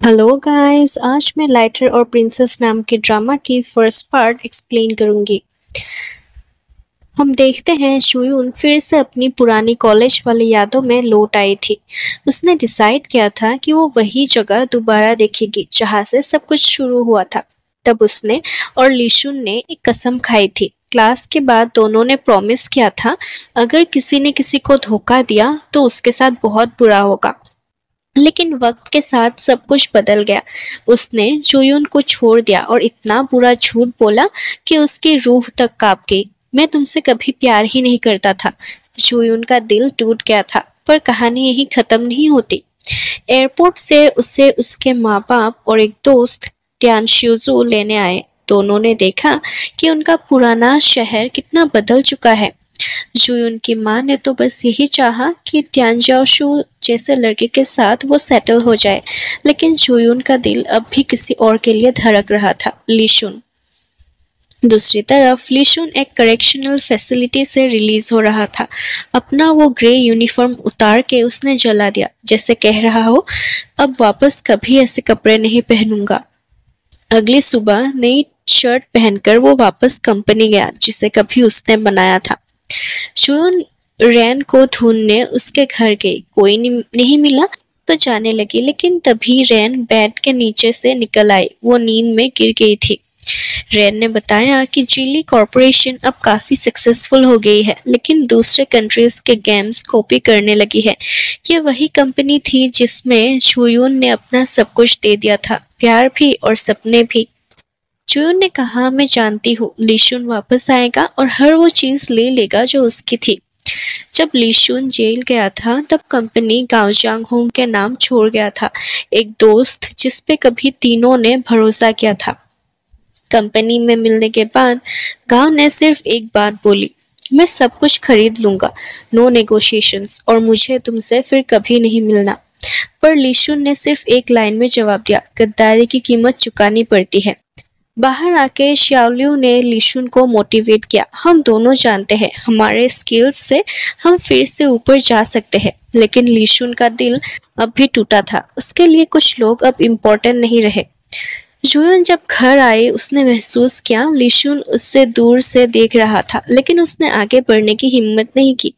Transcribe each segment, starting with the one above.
Hello guys, आज मैं lighter और प्रिंसेस नाम के ड्रामा की फर्स्ट पार्ट एक्सप्लेन करूंगी। हम देखते हैं शुयून फिर से अपनी पुरानी कॉलेज वाली यादों में लौट आई थी। उसने डिसाइड किया था कि वो वही जगह दोबारा देखेगी जहां से सब कुछ शुरू हुआ था। तब उसने और लीशुन ने एक कसम खाई थी। क्लास के बाद दोनों ने प्रॉमिस किया था, अगर किसी ने किसी को धोखा दिया तो उसके साथ बहुत बुरा होगा। लेकिन वक्त के साथ सब कुछ बदल गया। उसने जुयून को छोड़ दिया और इतना बुरा झूठ बोला कि उसकी रूह तक कांप गई। मैं तुमसे कभी प्यार ही नहीं करता था। जुयून का दिल टूट गया था, पर कहानी यही खत्म नहीं होती। एयरपोर्ट से उसे उसके माँ बाप और एक दोस्त ट्यानशियुजू लेने आए। दोनों ने देखा कि उनका पुराना शहर कितना बदल चुका है। जुयुन की माँ ने तो बस यही चाहा कि ट्यानजाओशु जैसे लड़के के साथ वो सेटल हो जाए, लेकिन जुयुन का दिल अब भी किसी और के लिए धड़क रहा था, लीशुन। दूसरी तरफ लीशुन एक करेक्शनल फैसिलिटी से रिलीज हो रहा था। अपना वो ग्रे यूनिफॉर्म उतार के उसने जला दिया, जैसे कह रहा हो, अब वापस कभी ऐसे कपड़े नहीं पहनूंगा। अगली सुबह नई शर्ट पहनकर वो वापस कंपनी गया जिसे कभी उसने बनाया था। जून रैन को ढूंढने उसके घर गई। कोई नहीं मिला तो जाने लगी, लेकिन तभी रैन बेड के नीचे से निकल आई। वो नींद में गिर गई थी। रैन ने बताया कि जीली कॉरपोरेशन अब काफी सक्सेसफुल हो गई है, लेकिन दूसरे कंट्रीज के गेम्स कॉपी करने लगी है। ये वही कंपनी थी जिसमें जुयून ने अपना सब कुछ दे दिया था, प्यार भी और सपने भी। जुयून ने कहा, मैं जानती हूँ लीशुन वापस आएगा और हर वो चीज ले लेगा जो उसकी थी। जब लीशुन जेल गया था तब कंपनी गाओजांग होंग के नाम छोड़ गया था, एक दोस्त जिस पे कभी तीनों ने भरोसा किया था। कंपनी में मिलने के बाद गांव ने सिर्फ एक बात बोली, मैं सब कुछ खरीद लूंगा, नो नेगोशिएशंस, और मुझे तुमसे फिर कभी नहीं मिलना। पर लीशुन ने सिर्फ एक लाइन में जवाब दिया, गद्दारी की कीमत चुकानी पड़ती है। बाहर आके श्याओलियू ने लीशुन को मोटिवेट किया, हम दोनों जानते हैं हमारे स्किल्स से हम फिर से ऊपर जा सकते हैं। लेकिन लीशुन का दिल अब भी टूटा था। उसके लिए कुछ लोग अब इम्पोर्टेंट नहीं रहे। जुयन जब घर आई उसने महसूस किया लीशुन उससे दूर से देख रहा था, लेकिन उसने आगे बढ़ने की हिम्मत नहीं की।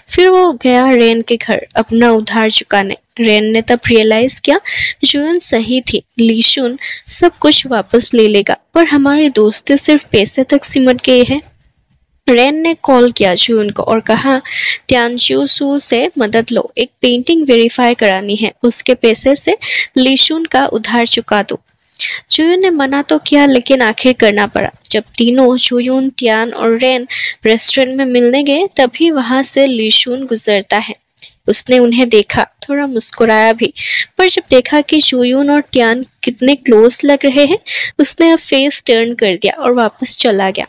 फिर वो गया रेन के घर अपना उधार चुकाने। रेन ने तब रियलाइज किया जुयन सही थी, लीशुन सब कुछ वापस ले लेगा, पर हमारी दोस्ती सिर्फ पैसे तक सिमट गई है। रेन ने कॉल किया जुयन को और कहा, ट्यानजियोसू से मदद लो, एक पेंटिंग वेरीफाई करानी है, उसके पैसे से लीशुन का उधार चुका दो। जुयून ने मना तो किया, लेकिन आखिर करना पड़ा। जब तीनों जुयून, ट्यान और रेन रेस्टोरेंट में मिलने गए तभी वहां से लीशुन गुजरता है। उसने उन्हें देखा, थोड़ा मुस्कुराया भी, पर जब देखा कि जुयून और ट्यान कितने क्लोज लग रहे हैं उसने अब फेस टर्न कर दिया और वापस चला गया।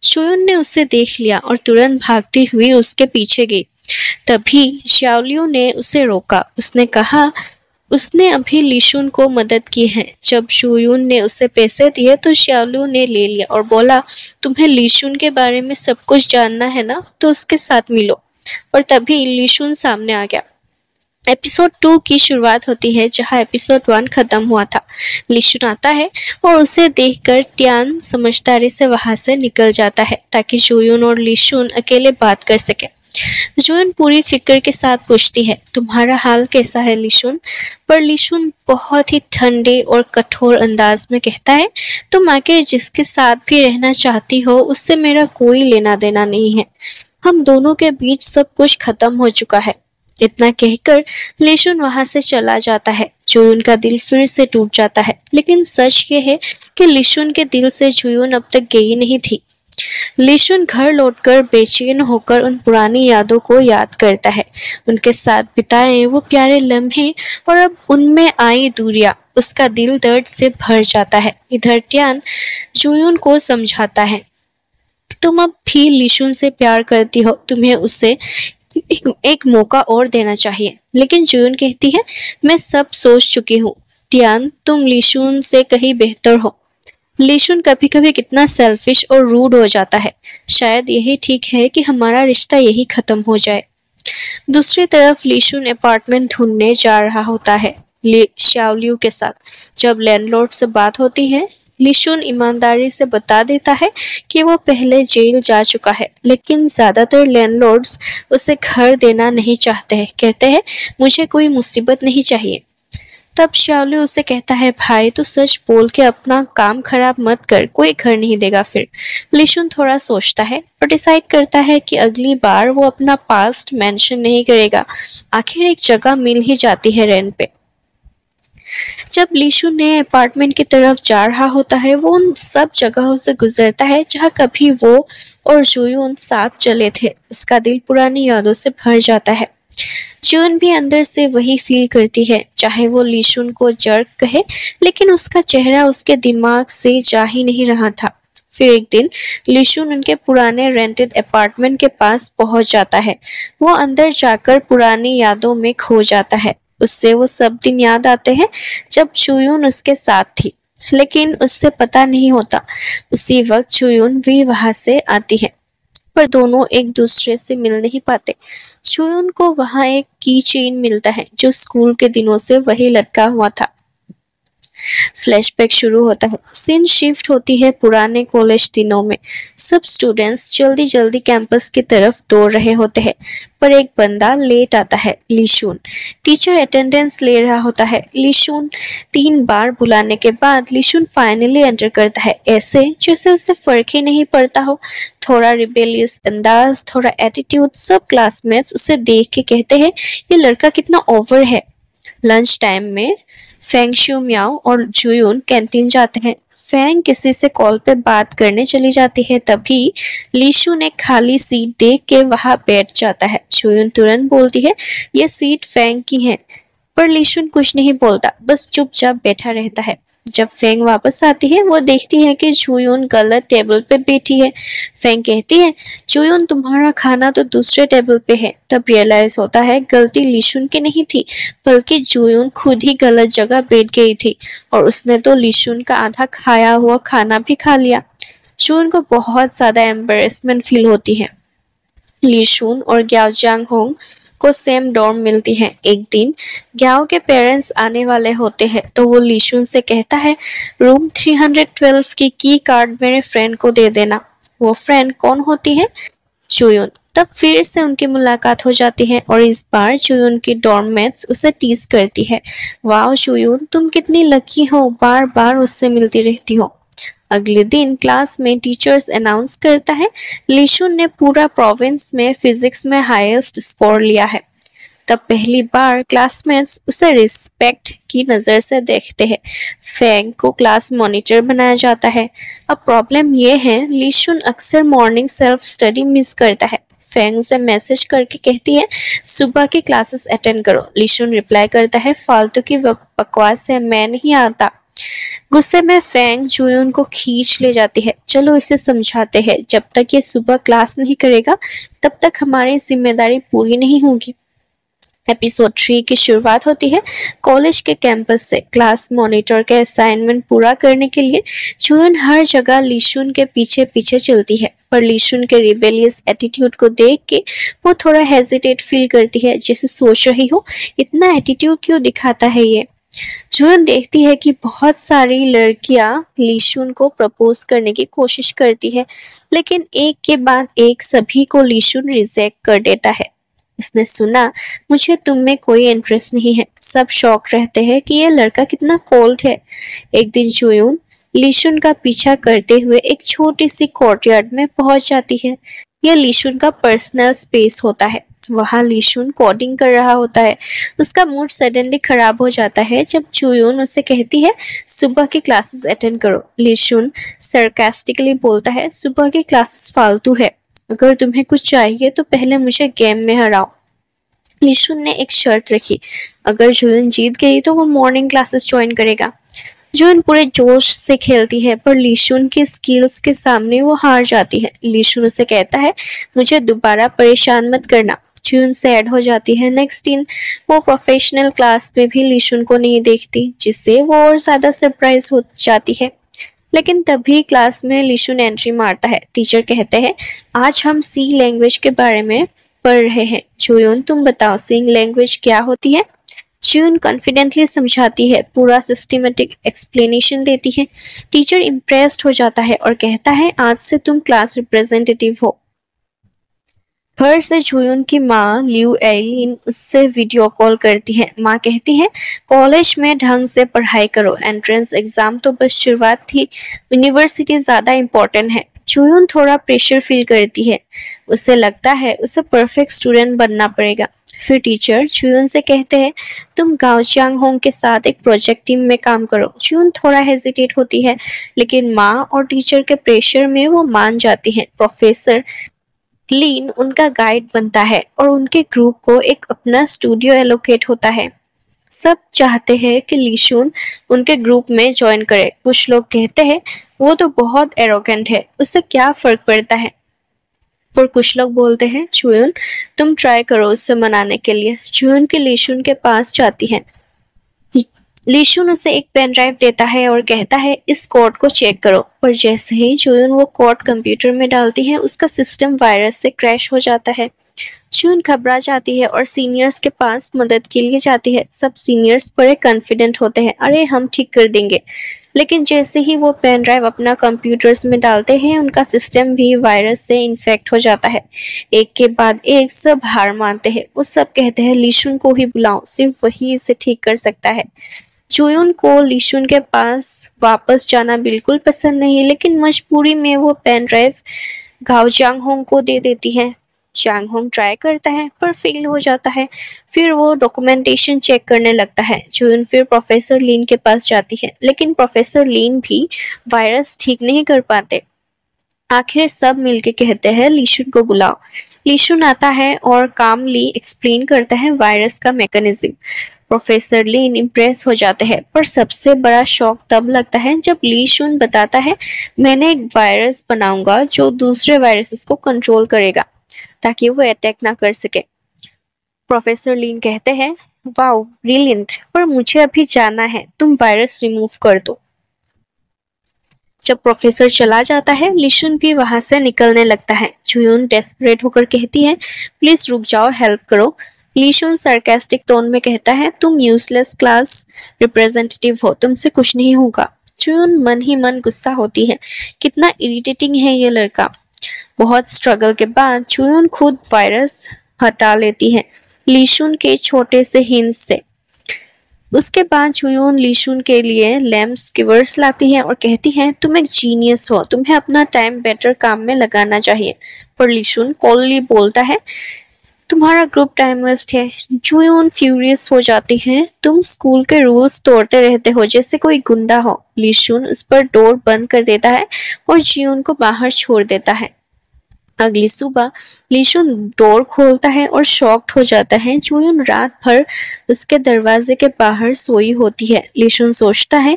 जुयून ने उसे देख लिया और तुरंत भागती हुई उसके पीछे गई। तभी श्याओलियू ने उसे रोका। उसने कहा, उसने अभी लीशुन को मदद की है। जब शुयून ने उसे पैसे दिए तो श्यालू ने ले लिया और बोला, तुम्हें लीशुन के बारे में सब कुछ जानना है ना, तो उसके साथ मिलो। और तभी लीशुन सामने आ गया। एपिसोड 2 की शुरुआत होती है जहां एपिसोड 1 खत्म हुआ था। लीशुन आता है और उसे देखकर ट्यान समझदारी से वहां से निकल जाता है ताकि जुयून और लीशुन अकेले बात कर सके। जुन पूरी फिक्र के साथ पूछती है, तुम्हारा हाल कैसा है लीशुन? पर लीशुन बहुत ही ठंडे और कठोर अंदाज में कहता है, तुम आके जिसके साथ भी रहना चाहती हो उससे मेरा कोई लेना देना नहीं है। हम दोनों के बीच सब कुछ खत्म हो चुका है। इतना कहकर लीशुन वहां से चला जाता है। जुयून का दिल फिर से टूट जाता है, लेकिन सच ये है कि लीशुन के दिल से जुयून अब तक गई नहीं थी। लीशुन घर लौटकर बेचैन होकर उन पुरानी यादों को याद करता है, उनके साथ बिताए वो प्यारे लम्हे, और अब उनमें आई दूरियां उसका दिल दर्द से भर जाता है। इधर ट्यान जुयून को समझाता है, तुम अब भी लीशुन से प्यार करती हो, तुम्हें उसे एक मौका और देना चाहिए। लेकिन जुयून कहती है, मैं सब सोच चुकी हूँ। ट्यान, तुम लीशुन से कहीं बेहतर हो। लीशुन कभी कभी कितना सेल्फिश और रूड हो जाता है। शायद यही ठीक है कि हमारा रिश्ता यही खत्म हो जाए। दूसरी तरफ लीशुन अपार्टमेंट ढूंढने जा रहा होता है। शाओलियू के साथ। जब लैंडलॉर्ड से बात होती है, लिशुन ईमानदारी से बता देता है कि वो पहले जेल जा चुका है, लेकिन ज्यादातर लैंडलॉर्ड्स उसे घर देना नहीं चाहते हैं। कहते हैं मुझे कोई मुसीबत नहीं चाहिए। तब शाओलियू उसे कहता है भाई तू सच बोल के अपना काम खराब मत कर, कोई घर नहीं देगा फिर। लिशुन थोड़ा सोचता है और डिसाइड करता है कि अगली बार वो अपना पास्ट मेंशन नहीं करेगा। आखिर एक जगह मिल ही जाती है रेंट पे। जब लीशु नए अपार्टमेंट की तरफ जा रहा होता है, वो उन सब जगहों से गुजरता है जहाँ कभी वो और जुयून साथ चले थे। उसका दिल पुरानी यादों से भर जाता है। जुयून भी अंदर से वही फील करती है, चाहे वो लीशुन को जर्क कहे, लेकिन उसका चेहरा उसके दिमाग से जा ही नहीं रहा था। फिर एक दिन लीशुन उनके पुराने रेंटेड अपार्टमेंट के पास पहुंच जाता है। वो अंदर जाकर पुरानी यादों में खो जाता है। उससे वो सब दिन याद आते हैं जब चुयून उसके साथ थी, लेकिन उससे पता नहीं होता उसी वक्त चुयून भी वहां से आती है, पर दोनों एक दूसरे से मिल नहीं पाते। चुयून को वहां एक की चेन मिलता है जो स्कूल के दिनों से वही लटका हुआ था। फ्लैशबैक शुरू होता है। सीन शिफ्ट होती है पुराने कॉलेज दिनों में। सब स्टूडेंट्स जल्दी जल्दी कैंपस की तरफ दौड़ रहे होते हैं, पर एक बंदा लेट आता है, लीशुन। टीचर अटेंडेंस ले रहा होता है। लीशुन 3 बार बुलाने के बाद लीशुन फाइनली एंटर करता है, ऐसे जैसे उसे फर्क ही नहीं पड़ता हो। थोड़ा रिबेलियस अंदाज, थोड़ा एटीट्यूड। सब क्लासमेट्स उसे देख के कहते हैं ये लड़का कितना ओवर है। लंच टाइम में फेंग शू म्याओ और जुयून कैंटीन जाते हैं। फेंग किसी से कॉल पे बात करने चली जाती है, तभी लीशु ने खाली सीट देख के वहां बैठ जाता है। जुयून तुरंत बोलती है ये सीट फेंग की है, पर लीशुन कुछ नहीं बोलता, बस चुपचाप बैठा रहता है। जब फेंग वापस आती है, वो देखती है कि जुयून गलत टेबल पे बैठी है। फेंग कहती है जुयून तुम्हारा खाना तो दूसरे टेबल पे है। तब रियलाइज होता है गलती लीशुन की नहीं थी, बल्कि जुयून खुद ही गलत जगह बैठ गई थी, और उसने तो लीशुन का आधा खाया हुआ खाना भी खा लिया। जुयून को बहुत ज्यादा एम्बेरसमेंट फील होती है। लीशुन और ग्याओ जांग होंग को सेम डॉर्म मिलती है। एक दिन ग्याओ के पेरेंट्स आने वाले होते हैं, तो वो लीशुन से कहता है रूम 312 की कार्ड मेरे फ्रेंड को दे देना। वो फ्रेंड कौन होती है? जुयून। तब फिर से उनकी मुलाकात हो जाती है, और इस बार जुयून की डॉर्ममेट्स उसे टीज करती है, वाह जुयून तुम कितनी लकी हो, बार बार उससे मिलती रहती हो। अगले दिन क्लास में टीचर्स अनाउंस करता है लीशुन ने पूरा प्रोविंस में फिजिक्स में हाईएस्ट स्कोर लिया है। तब पहली बार क्लासमेट्स उसे रिस्पेक्ट की नज़र से देखते हैं। फेंग को क्लास मॉनिटर बनाया जाता है। अब प्रॉब्लम यह है लीशुन अक्सर मॉर्निंग सेल्फ स्टडी मिस करता है। फेंग उसे मैसेज करके कहती है सुबह की क्लासेस अटेंड करो। लीशुन रिप्लाई करता है फालतू की बकवास है, मैं नहीं आता। गुस्से में फेंग जुयून को खींच ले जाती है, चलो इसे समझाते हैं, जब तक ये सुबह क्लास नहीं करेगा तब तक हमारी जिम्मेदारी पूरी नहीं होगी। एपिसोड 3 की शुरुआत होती है कॉलेज के कैंपस से। क्लास मॉनिटर के असाइनमेंट पूरा करने के लिए जुयून हर जगह लीशुन के पीछे पीछे चलती है, पर लीशुन के रिबेलियस एटीट्यूड को देख के वो थोड़ा हेजिटेट फील करती है, जैसे सोच रही हो इतना एटीट्यूड क्यों दिखाता है ये। जुयून देखती है कि बहुत सारी लड़कियां लीशुन को प्रपोज करने की कोशिश करती है, लेकिन एक के बाद एक सभी को लीशुन रिजेक्ट कर देता है। उसने सुना मुझे तुम में कोई इंटरेस्ट नहीं है। सब शॉक रहते हैं कि ये लड़का कितना कोल्ड है। एक दिन जुयून लीशुन का पीछा करते हुए एक छोटी सी कोर्टयार्ड में पहुंच जाती है। यह लीशुन का पर्सनल स्पेस होता है। वहां लीशुन कोडिंग कर रहा होता है। उसका मूड सडनली खराब हो जाता है जब जुयून उसे कहती है सुबह की क्लासेस अटेंड करो। लीशुन सरकास्टिकली बोलता है सुबह की क्लासेस फालतू है, अगर तुम्हें कुछ चाहिए तो पहले मुझे गेम में हराओ। लीशुन ने एक शर्त रखी, अगर जुयून जीत गई तो वो मॉर्निंग क्लासेस ज्वाइन करेगा। जुयून पूरे जोश से खेलती है, पर लीशुन की स्किल्स के सामने वो हार जाती है। लीशुन उसे कहता है मुझे दोबारा परेशान मत करना। जुयून सैड हो जाती है। नेक्स्ट दिन वो प्रोफेशनल क्लास में भी लीशुन को नहीं देखती, जिससे वो और ज्यादा सरप्राइज हो जाती है। लेकिन तभी क्लास में लीशुन एंट्री मारता है। टीचर कहते हैं आज हम सी लैंग्वेज के बारे में पढ़ रहे हैं। जुयून तुम बताओ सी लैंग्वेज क्या होती है? जून कॉन्फिडेंटली समझाती है, पूरा सिस्टमेटिक एक्सप्लेनेशन देती है। टीचर इम्प्रेस्ड हो जाता है और कहता है आज से तुम क्लास रिप्रेजेंटेटिव हो। घर से जुयून की माँ लियू एलिन उससे वीडियो कॉल करती है। माँ कहती है कॉलेज में ढंग से पढ़ाई करो, एंट्रेंस एग्जाम तो बस शुरुआत थी, यूनिवर्सिटी ज़्यादा इम्पोर्टेंट है। जुयून थोड़ा प्रेशर फील करती है, उसे लगता है उसे परफेक्ट स्टूडेंट बनना पड़ेगा। फिर टीचर जुयून से कहते हैं तुम गाओ चांग होंग के साथ एक प्रोजेक्ट टीम में काम करो। जुयून थोड़ा हेजिटेट होती है, लेकिन माँ और टीचर के प्रेशर में वो मान जाती है। प्रोफेसर लीन उनका गाइड बनता है और उनके ग्रुप को एक अपना स्टूडियो एलोकेट होता है। सब चाहते हैं कि लीशुन उनके ग्रुप में ज्वाइन करे। कुछ लोग कहते हैं वो तो बहुत एरोगेंट है, उससे क्या फर्क पड़ता है। पर कुछ लोग बोलते हैं जुयून तुम ट्राई करो उससे मनाने के लिए। जुयून की लीशुन के पास जाती है। लीशुन उसे एक पेन ड्राइव देता है और कहता है इस कोड को चेक करो। पर जैसे ही जुयून वो कोड कंप्यूटर में डालती है उसका सिस्टम वायरस से क्रैश हो जाता है। जुयून घबरा जाती है और सीनियर्स के पास मदद के लिए जाती है। सब सीनियर्स बड़े कॉन्फिडेंट होते हैं, अरे हम ठीक कर देंगे। लेकिन जैसे ही वो पेन ड्राइव अपना कंप्यूटर्स में डालते हैं उनका सिस्टम भी वायरस से इन्फेक्ट हो जाता है। एक के बाद एक सब हार मानते हैं। वो सब कहते हैं लीशुन को ही बुलाओ, सिर्फ वही इसे ठीक कर सकता है। जुयून को लीशुन के पास वापस जाना बिल्कुल पसंद नहीं, लेकिन मजबूरी में वो पेन ड्राइव गाओ चांग होंग को दे देती है। चांग होंग ट्राई करता है पर फेल हो जाता है। फिर वो डॉक्यूमेंटेशन चेक करने लगता है। जुयून फिर प्रोफेसर लीन के पास जाती है, लेकिन प्रोफेसर लीन भी वायरस ठीक नहीं कर पाते। आखिर सब मिलके कहते हैं लीशुन को बुलाओ। लीशुन आता है और कामली एक्सप्लेन करता है वायरस का मैकेनिज्म। प्रोफेसर लीन इम्प्रेस हो जाते हैं, पर सबसे बड़ा शॉक तब लगता है जब लीशुन बताता है मैंने एक वायरस बनाऊंगा जो दूसरे वायरसेस को कंट्रोल करेगा ताकि वो अटैक ना कर सके। प्रोफेसर लीन कहते हैं वाओ ब्रिलियंट, पर मुझे अभी जाना है, तुम वायरस रिमूव कर दो। जब प्रोफेसर चला जाता है लीशुन भी वहां से निकलने लगता है। जुयून डेस्परेट होकर कहती है प्लीज रुक जाओ, हेल्प करो। लीशुन सार्कास्टिक टोन में कहता है तुम यूजलेस क्लास रिप्रेजेंटेटिव हो, तुमसे कुछ नहीं होगा। जुयून मन ही मन गुस्सा होती है, कितना इरिटेटिंग है ये लड़का। बहुत स्ट्रगल के बाद जुयून खुद वायरस हटा लेती है लीशुन के छोटे से हिंट से। उसके बाद जुयून लीशुन के लिए लैम्प स्कीवर्स लाती है और कहती है तुम एक जीनियस हो, तुम्हें अपना टाइम बेटर काम में लगाना चाहिए। पर लीशुन कोल्डली बोलता है तुम्हारा ग्रुप टाइम वेस्ट है। जुयून फ्यूरियस हो जाती है, तुम स्कूल के रूल्स तोड़ते रहते हो जैसे कोई गुंडा हो। लीशुन उस पर डोर बंद कर देता है और जुयून को बाहर छोड़ देता है। अगली सुबह लीशुन डोर खोलता है और शॉक्ड हो जाता है। जुयून रात भर उसके दरवाजे के बाहर सोई होती है। लीशुन सोचता है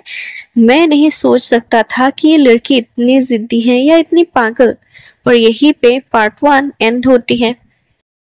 मैं नहीं सोच सकता था कि ये लड़की इतनी जिद्दी है या इतनी पागल। और यहीं पे पार्ट 1 एंड होती है।